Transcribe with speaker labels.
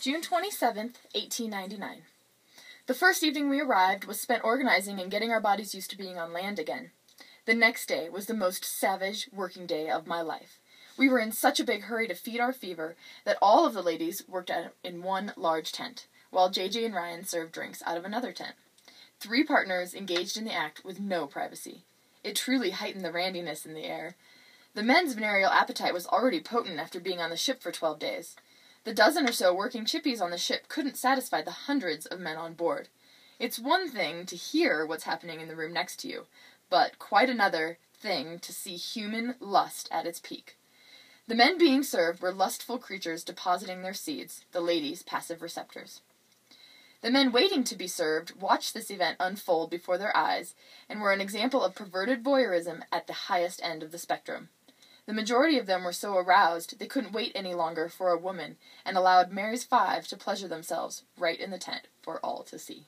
Speaker 1: June 27th, 1899. The first evening we arrived was spent organizing and getting our bodies used to being on land again. The next day was the most savage working day of my life. We were in such a big hurry to feed our fever that all of the ladies worked in one large tent, while JJ and Ryan served drinks out of another tent. 3 partners engaged in the act with no privacy. It truly heightened the randiness in the air. The men's venereal appetite was already potent after being on the ship for 12 days. The dozen or so working chippies on the ship couldn't satisfy the hundreds of men on board. It's one thing to hear what's happening in the room next to you, but quite another thing to see human lust at its peak. The men being served were lustful creatures depositing their seeds, the ladies passive receptors. The men waiting to be served watched this event unfold before their eyes and were an example of perverted voyeurism at the highest end of the spectrum. The majority of them were so aroused they couldn't wait any longer for a woman and allowed Mary's 5 to pleasure themselves right in the tent for all to see.